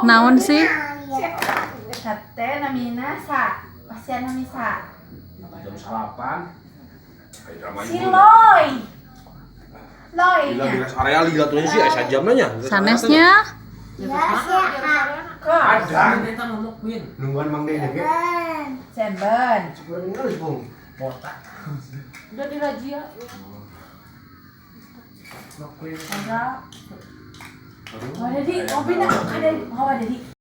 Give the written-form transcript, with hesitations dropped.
Naon sih? Sate namina sa. Pasien nami sa. Jam salapan. Si Loy. Loy. Gila area lila tuh sih asa jamnya. Sanesnya? Ada. Nungguan Mang Dede ge. Semben. Sebenarnya geus, Bung. Botak. Udah dirajia. Ada. Oh, jadi ngopi nak ada. Oh, ada di.